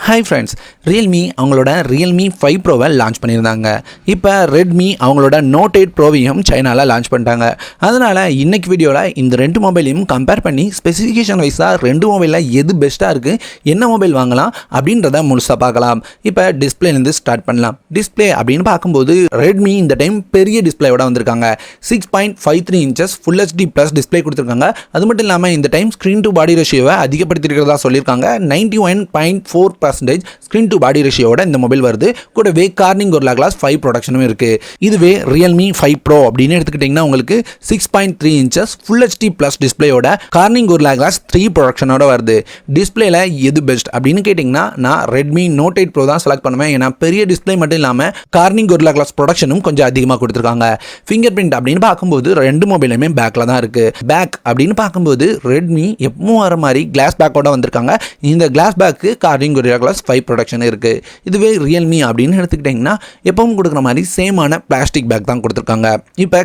Hi friends, Realme அவங்களோட Realme 5 ப்ரோவை launch பண்ணியிருந்தாங்க. இப்போ ரெட்மி அவங்களோட நோட் 8 ப்ரோவையும் சைனாவில் லான்ச் பண்ணிட்டாங்க. அதனால் இன்றைக்கி வீடியோவில் இந்த ரெண்டு மொபைலையும் கம்பேர் பண்ணி ஸ்பெசிஃபிகேஷன் வைஸாக ரெண்டு மொபைலில் எது பெஸ்ட்டாக இருக்குது, என்ன மொபைல் வாங்கலாம் அப்படின்றத முழுசாக பார்க்கலாம். இப்போ டிஸ்பிளேலேருந்து ஸ்டார்ட் பண்ணலாம். டிஸ்பிளே அப்படின்னு பார்க்கும்போது ரெட்மி இந்த டைம் பெரிய டிஸ்பிளேயோட வந்திருக்காங்க. 6.53 inches full HD plus display கொடுத்துருக்காங்க. அது மட்டும் இல்லாமல் இந்த டைம் ஸ்க்ரீன் டு பாடி ரேஷியோவை அதிகப்படுத்திருக்கிறதா சொல்லியிருக்காங்க. 91.4% ஸ்க்ரீன் டு பாடி ரேஷியோட இந்த மொபைல் வருது. கூடவே கார்னிங் கொரில்லா கிளாஸ் 5 ப்ரொடக்ஷனும் இருக்கு. இதுவே ரியல்மி 5 ப்ரோ அப்படின்னு எடுத்துக்கிட்டிங்கன்னா உங்களுக்கு 6.3 இன்ச்சஸ் ஃபுல் HD ப்ளஸ் டிஸ்பிளேயோட கார்னிங் கொரில்லா கிளாஸ் 3 ப்ரொடக்ஷனோட வருது. டிஸ்பிளேல எது பெஸ்ட் அப்படின்னு கேட்டிங்கன்னா நான் ரெட்மி நோட் 8 ப்ரோ தான் செலக்ட் பண்ணுவேன். ஏன்னா பெரிய டிஸ்பிளே மட்டும் இல்லாமல் கார்னிங் கொரில்லா கிளாஸ் ப்ரொடக்ஷனும் கொஞ்சம் அதிகமாக கொடுத்துருக்காங்க. ஃபிங்கர் பிரிண்ட் அப்படின்னு பார்க்கும்போது ரெண்டு மொபைலுமே பேக்கில் தான் இருக்கு. பேக் அப்படின்னு பார்க்கும்போது ரெட்மி எப்பவும் வர மாதிரி கிளாஸ் பேக்கோட வந்திருக்காங்க. இந்த கிளாஸ் பேக்கு கார்னிங் கொரில்லா கிளாஸ் 5 ப்ரொடக்ஷன் இருக்கு. இதுவே ரியல்மி அப்படின்னு எடுத்துக்கிட்டிங்கன்னா எப்பவும் கொடுக்குற மாதிரி சேமான பிளாஸ்டிக் பேக் தான் கொடுத்துருக்காங்க. இப்போ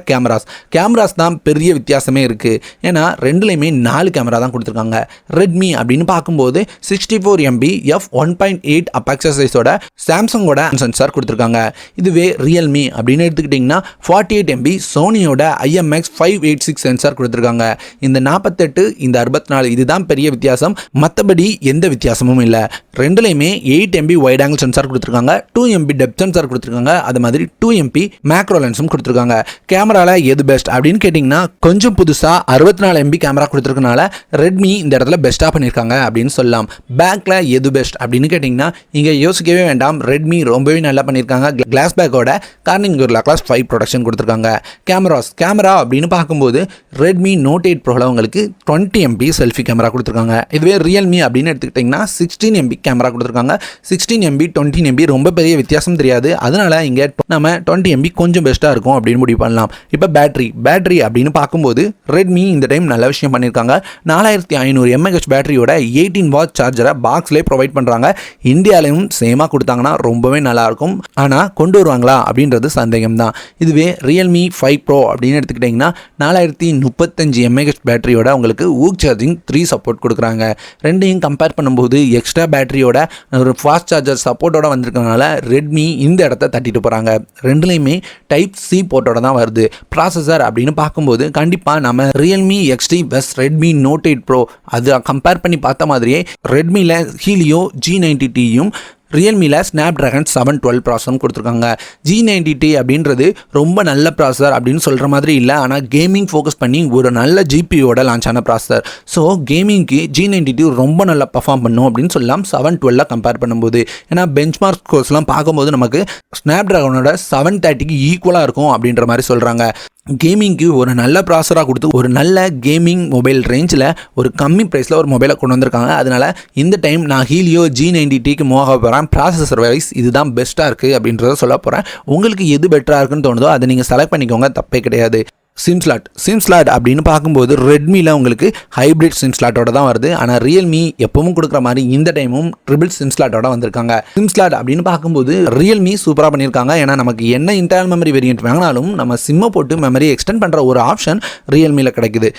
கேமராஸ் தான் பெரிய வித்தியாசமே இருக்கு. ஏன்னா ரெண்டுலையுமே 4 கேமரா தான் கொடுத்துருக்காங்க. ரெட்மி அப்படின்னு பார்க்கும்போது 64 MB f1.8 அபெக்சர் சைஸோட சாம்சங்கோட சென்சார் கொடுத்துருக்காங்க. இதுவே ரியல்மி அப்படின்னு எடுத்துக்கிட்டிங்கன்னா 48 MB சோனியோட IMX586 சென்சார் கொடுத்துருக்காங்க. இந்த 48 இந்த 64 இதுதான் பெரிய வித்தியாசம். மற்றபடி எந்த வித்தியாசமும் இல்லை. ரெண்டுலையுமே 8 MB வைட் ஆங்கிள் சென்சார் கொடுத்துருக்காங்க. 2 MB டெப்த் சென்சார் கொடுத்துருக்காங்க. அது மாதிரி 2 MP மேக்ரோ லென்ஸும் கொடுத்துருக்காங்க. கேமரால எது பெஸ்ட் அப்படின்னு கேட்டிங்கன்னா கொஞ்சம் புதுசாக 64 MB கேமரா கொடுத்துருக்கனால ரெட்மி இந்த இடத்துல பெஸ்ட்டாக பண்ணியிருக்காங்க அப்படின்னு சொல்லலாம். பேக்கில் எது பெஸ்ட் அப்படின்னு கேட்டிங்கன்னா இங்கே யோசிக்கவே வேண்டாம். ரெட்மி ரொம்பவே நல்லா பண்ணியிருக்காங்க. கிளாஸ் பேக்கோட கார்னிங் கொரில்லா கிளாஸ் 5 ப்ரொடக்ஷன் கொடுத்துருக்காங்க. கேமரா அப்படின்னு பார்க்கும்போது ரெட்மி நோட் 8 ப்ரோவில் உங்களுக்கு 20 MB செல்ஃபி கேமரா கொடுத்துருக்காங்க. இதுவே ரியல்மி அப்படின்னு எடுத்துக்கிட்டிங்கன்னா 16 MB கேமரா கொடுத்துருக்காங்க. 16 MB 20 MB ரொம்ப பெரிய வித்தியாசம் தெரியாது. அதனால இங்கே நம்ம 20 MB கொஞ்சம் பெஸ்ட்டாக இருக்கும் அப்படின்னு முடிவு பண்ணலாம். இப்போ பேட்டரி அப்படின்னு பார்க்கும்போது ரெட்மி இந்த டைம் நல்ல விஷயம் பண்ணியிருக்காங்க. 4500 mAh பேட்டரியோட 18 வாட் சார்ஜரை பாக்ஸ்லேயே ப்ரொவைட் பண்ணுறாங்க. இந்தியாவிலையும் சேமாக கொடுத்தாங்கன்னா ரொம்பவே நல்லாயிருக்கும். ஆனால் கொண்டு வருவாங்களா அப்படின்றது சந்தேகம் தான். இதுவே ரியல்மி 5 ப்ரோ அப்படின்னு எடுத்துக்கிட்டிங்கன்னா 4035 mAh பேட்டரியோட உங்களுக்கு ஊக் சார்ஜிங் 3 சப்போர்ட் கொடுக்குறாங்க. ரெண்டையும் கம்பேர் பண்ணும்போது எக்ஸ்ட்ரா பேட்டரியோட ஒரு ஃபாஸ்ட் சார்ஜர் சப்போர்ட்டோட வந்திருக்கிறதுனால ரெட்மி இந்த இடத்த தட்டிட்டு போகிறாங்க. ரெண்டுலேயுமே டைப் C போர்ட்டோட தான் வருது. ப்ராசஸர் அப்படின்னு பார்க்கும்போது கண்டிப்பாக நம்ம ரியல்மி XT வெஸ் ரெட்மி நோட் 8 ப்ரோ அதை கம்பேர் பண்ணி பார்த்த மாதிரியே ரெட்மியில் ஹீலியோ G90Tயும் ரியல்மியில் ஸ்னாப்ட்ராகன் 712 ப்ராசஸரும் கொடுத்துருக்காங்க. G90T அப்படின்றது ரொம்ப நல்ல ப்ராசஸர் அப்படின்னு சொல்கிற மாதிரி இல்லை. ஆனால் கேமிங் ஃபோக்கஸ் பண்ணி ஒரு நல்ல GPUவோட லான்ச் ஆன ப்ராசஸர். ஸோ கேமிங்க்கு G90T ரொம்ப நல்லா பர்ஃபார்ம் பண்ணும் அப்படின்னு சொல்லலாம் 712 கம்பேர் பண்ணும்போது. ஏன்னா பெஞ்ச்மார்க் ஸ்கோர்ஸ்லாம் பார்க்கும்போது நமக்கு ஸ்னாப்ட்ராகனோட 730க்கு ஈக்குவலாக இருக்கும் அப்படின்ற மாதிரி சொல்கிறாங்க. கேமிங்க்கு ஒரு நல்ல ப்ராசஸராக கொடுத்து ஒரு நல்ல கேமிங் மொபைல் ரேஞ்சில் ஒரு கம்மி ப்ரைஸில் ஒரு மொபைலை கொண்டு வந்திருக்காங்க. அதனால் இந்த டைம் நான் ஹீலியோ G90Tக்கு மூவ் ஆக போகிறேன். ப்ராசஸர் வைஸ் இதுதான் பெஸ்ட்டாக இருக்குது அப்படின்றத சொல்ல போகிறேன். உங்களுக்கு எது பெட்டராக இருக்குன்னு தோணுதோ அதை நீங்கள் செலக்ட் பண்ணிக்கோங்க, தப்பே கிடையாது. சிம் ஸ்லாட் அப்படின்னு பார்க்கும்போது ரெட்மியில் உங்களுக்கு ஹைப்ரிட் சிம் ஸ்லாட்டோட தான் வருது. ஆனால் ரியல்மி எப்பவும் கொடுக்குற மாதிரி இந்த டைமும் ட்ரிபிள் சிம் ஸ்லாட்டோட வந்திருக்காங்க. சிம் ஸ்லாட் அப்படின்னு பார்க்கும்போது ரியல்மி சூப்பராக பண்ணியிருக்காங்க. ஏன்னா நமக்கு என்ன இன்டர்னல் மெமரி வேரியன்ட் வாங்கினாலும் நம்ம சிம்மை போட்டு மெமரி எக்ஸ்டெண்ட் பண்ணுற ஒரு ஆப்ஷன் ரியல்மியில் கிடைக்குது.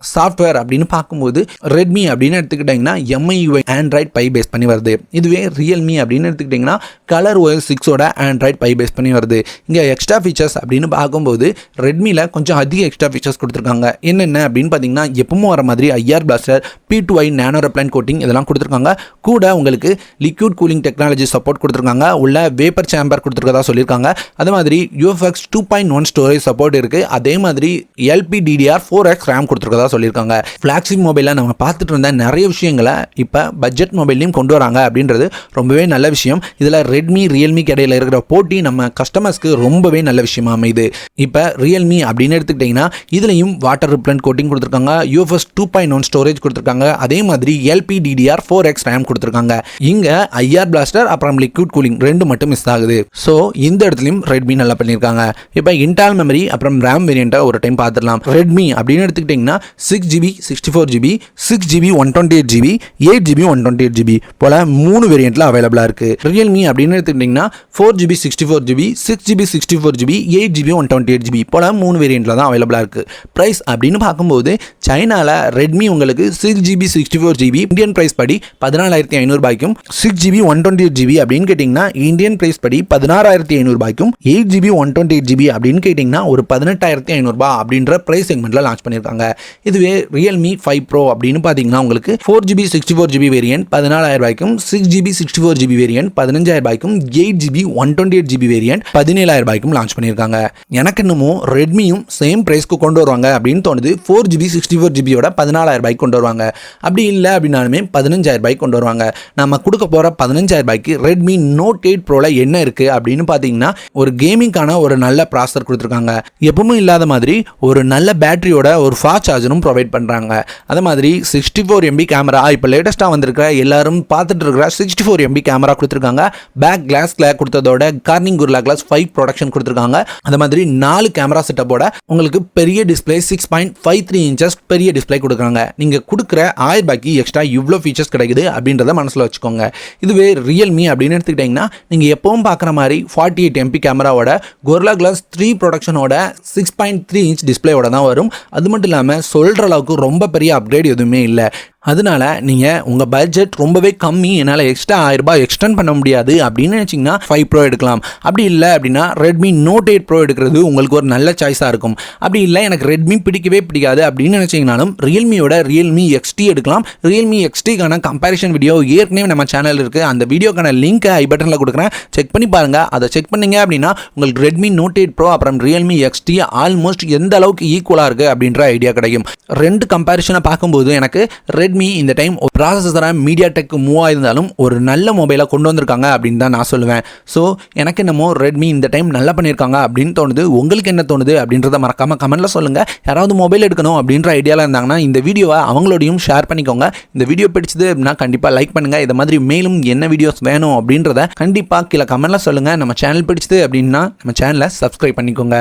சாஃப்ட்வேர் அப்படின்னு பார்க்கும்போது ரெட்மி அப்படின்னு எடுத்துக்கிட்டிங்கன்னா MIUI ஆண்ட்ராய்ட் பை பேஸ் பண்ணி வருது. இதுவே ரியல்மி அப்படின்னு எடுத்துக்கிட்டிங்கன்னா கலர் OS 6ஓட ஆண்ட்ராய்ட் பை பேஸ் பண்ணி வருது. இங்கே எக்ஸ்ட்ரா ஃபீச்சர்ஸ் அப்படின்னு பார்க்கும்போது ரெட்மியில் கொஞ்சம் அதிக எக்ஸ்ட்ரா ஃபீச்சர்ஸ் கொடுத்துருக்காங்க. என்னென்ன அப்படின்னு பார்த்தீங்கன்னா எப்பவும் வர மாதிரி IR பிளாஸ்டர், P2i நானோ ரெப்ளைன் கோட்டிங் இதெல்லாம் கொடுத்துருக்காங்க. கூட உங்களுக்கு லிக்விட் கூலிங் டெக்னாலஜி சப்போர்ட் கொடுத்துருக்காங்க. உள்ள வேப்பர் சேம்பர் கொடுத்துருக்கதா சொல்லியிருக்காங்க. அதே மாதிரி UFX 2.1 ஸ்டோரேஜ் சப்போர்ட் இருக்குது. அதே மாதிரி LPDDR4X RAM கொடுத்துருக்கதா சொல்லியிருக்காங்க. ஃப்ளாக்ஷிப் மொபைலில் நம்ம பார்த்துட்டு இருந்த நிறைய விஷயங்களை இப்போ பட்ஜெட் மொபைல்லையும் கொண்டு வராங்க அப்படின்றது ரொம்பவே நல்ல விஷயம். இதில் ரெட்மி ரியல்மிக்கு இடையில இருக்கிற போட்டி நம்ம கஸ்டமர்ஸ்க்கு ரொம்பவே நல்ல விஷயமா அமையுது. இப்போ ரியல்மி அப்படின்னு எடுத்துக்கிட்டிங்கன்னா இதுலையும் வாட்டர் ரிப்ளண்ட் கோட்டிங் கொடுத்துருக்காங்க. UFS 2.1 ஸ்டோரேஜ் கொடுத்துருக்காங்க. அதே மாதிரி LPDDR4X RAM கொடுத்துருக்காங்க. இங்கே IR பிளாஸ்டர் அப்புறம் லிக்விட் கூலிங் ரெண்டு மட்டும் மிஸ் ஆகுது. ஸோ இந்த இடத்துலையும் ரெட்மி நல்லா பண்ணியிருக்காங்க. இப்போ இன்டர்னல் மெமரி அப்புறம் RAM வேரியண்ட்டை ஒரு டைம் பார்த்துடலாம். ரெட்மி அப்படின்னு எடுத்துக்கிட்டிங்கன்னா 6GB 64GB 6GB 128GB 8GB 128GB போல 3 வேரியண்ட்டில் அவைலபிளாக இருக்குது. ரியல்மி அப்படின்னு எடுத்துக்கிட்டிங்கன்னா 4GB 64GB 6GB 64GB 8GB 128GB போல 3 வேரியண்ட்டில் தான் அவைலபிளாக இருக்குது. ப்ரைஸ் அப்படின்னு பார்க்கும்போது சைனாவில் ரெட்மி உங்களுக்கு 6GB 64GB இந்தியன் ப்ரைஸ் படி 14,500 ரூபாய்க்கும் 6GB 128GB அப்படின்னு கேட்டிங்கன்னா இந்தியன் ப்ரைஸ் படி 16,500 ரூபாய்க்கும் 8GB 128GB அப்படின்னு கேட்டிங்கன்னா ஒரு 18,500 ரூபாய் அப்படின்ற ப்ரைஸ் செக்மெண்ட்டில் லான்ச் பண்ணியிருக்காங்க. இதுவே ரியல்மி 5 ப்ரோ அப்படின்னு பார்த்தீங்கன்னா உங்களுக்கு 4GB 64GB வேரியன்ட் 14,000 ரூபாய்க்கும் 6GB 64GB வேரியன்ட் 15,000 ரூபாய்க்கும் 8GB 128GB வேரியன்ட் 17,000 ரூபாய்க்கும் லான்ச் பண்ணியிருக்காங்க. எனக்கு இன்னமும் ரெட்மியும் சேம் ப்ரைஸ்க்கு கொண்டு வருவாங்க அப்படின்னு தோணுது. 4GB 64GBயோட 14,000 ரூபாய்க்கு கொண்டு வருவாங்க. அப்படி இல்லை அப்படின்னாலுமே 15,000 ரூபாய்க்கு கொண்டு வருவாங்க. நம்ம கொடுக்க போகிற 15,000 ரூபாய்க்கு ரெட்மி நோட் 8 ப்ரோவில் என்ன இருக்குது அப்படின்னு பார்த்தீங்கன்னா ஒரு கேமிங்கான ஒரு நல்ல ப்ராசஸர் கொடுத்துருக்காங்க. எப்பவும் இல்லாத மாதிரி ஒரு நல்ல பேட்டரியோட ஒரு ஃபாஸ்ட் சார்ஜரும் ப்ரொவைட் பண்ணுறாங்க. அதே மாதிரி 64MB கேமரா, இப்போ லேட்டஸ்ட்டாக வந்திருக்கிற எல்லாரும் பார்த்துட்டு இருக்கிற 64MB கேமரா கொடுத்துருக்காங்க. பேக் கிளாஸில் கொடுத்ததோட கார்னிங் குர்லா கிளாஸ் 5 ப்ரொடக்ஷன் கொடுத்துருக்காங்க. அதே மாதிரி 4 கேமரா செட்டப்போட உங்களுக்கு பெரிய டிஸ்பிளே 6.53 இன்ச்சஸ் பெரிய டிஸ்பிளே கொடுக்குறாங்க. நீங்கள் கொடுக்குற 1000 ரூபாய்க்கு எக்ஸ்ட்ரா இவ்வளோ ஃபீச்சர்ஸ் கிடைக்குது அப்படின்றத மனசில் வச்சுக்கோங்க. இதுவே ரியல்மி அப்படின்னு எடுத்துக்கிட்டிங்கன்னா நீங்கள் எப்பவும் பார்க்குற மாதிரி 48MP கேமராவோட கொர்லா கிளாஸ் 3 ப்ரொடக்ஷனோட 6.3 இன்ச் டிஸ்பிளேயோட தான் வரும். அது மட்டும் இல்லாமல் சொல்கிற அளவுக்கு ரொம்ப பெரிய அப்கிரேட் எதுவுமே இல்லை. அதனால நீங்கள் உங்கள் பட்ஜெட் ரொம்பவே கம்மி, என்னால் எக்ஸ்ட்ரா 1000 ரூபாய் எக்ஸ்டெண்ட் பண்ண முடியாது அப்படின்னு நினச்சிங்கன்னா 5 ப்ரோ எடுக்கலாம். அப்படி இல்லை அப்படின்னா ரெட்மி நோட் 8 ப்ரோ எடுக்கிறது உங்களுக்கு ஒரு நல்ல சாய்ஸாக இருக்கும். அப்படி இல்லை எனக்கு ரெட்மி பிடிக்கவே பிடிக்காது அப்படின்னு நினச்சிங்கனாலும் ரியல்மியோட ரியல்மி XT எடுக்கலாம். ரியல்மி XTக்கான கம்பேரிஷன் வீடியோ ஏற்கனவே நம்ம சேனல் இருக்குது. அந்த வீடியோக்கான லிங்க்கை ஐ பட்டனில் கொடுக்குறேன், செக் பண்ணி பாருங்கள். அதை செக் பண்ணிங்க அப்படின்னா உங்களுக்கு ரெட்மி நோட் 8 ப்ரோ அப்புறம் ரியல்மி XT ஆல்மோஸ்ட் எந்த அளவுக்கு ஈக்குவலாக இருக்குது அப்படின்ற ஐடியா கிடைக்கும். ரெண்டு கம்பேரிஷனை பார்க்கும்போது எனக்கு ரெட்மி இந்த டைம் ஒரு ப்ராசஸரை MediaTek மூவ் ஆயிருந்தாலும் ஒரு நல்ல மொபைலை கொண்டு வந்திருக்காங்க அப்படின்னு தான் நான் சொல்லுவேன். ஸோ எனக்கு என்னமோ ரெட்மி இந்த டைம் நல்லா பண்ணியிருக்காங்க அப்படின்னு தோணுது. உங்களுக்கு என்ன தோணுது அப்படின்றத மறக்காமல் கமெண்ட்டில் சொல்லுங்கள். யாராவது மொபைல் எடுக்கணும் அப்படின்ற ஐடியாவில் இருந்தாங்கன்னா இந்த வீடியோவை அவங்களோடையும் ஷேர் பண்ணிக்கோங்க. இந்த வீடியோ பிடிச்சது அப்படின்னா கண்டிப்பாக லைக் பண்ணுங்கள். இதை மாதிரி மேலும் என்ன வீடியோஸ் வேணும் அப்படின்றத கண்டிப்பாக கீழே கமெண்ட்டில் சொல்லுங்கள். நம்ம சேனல் பிடிச்சது அப்படின்னா நம்ம சேனலை சப்ஸ்கிரைப் பண்ணிக்கோங்க.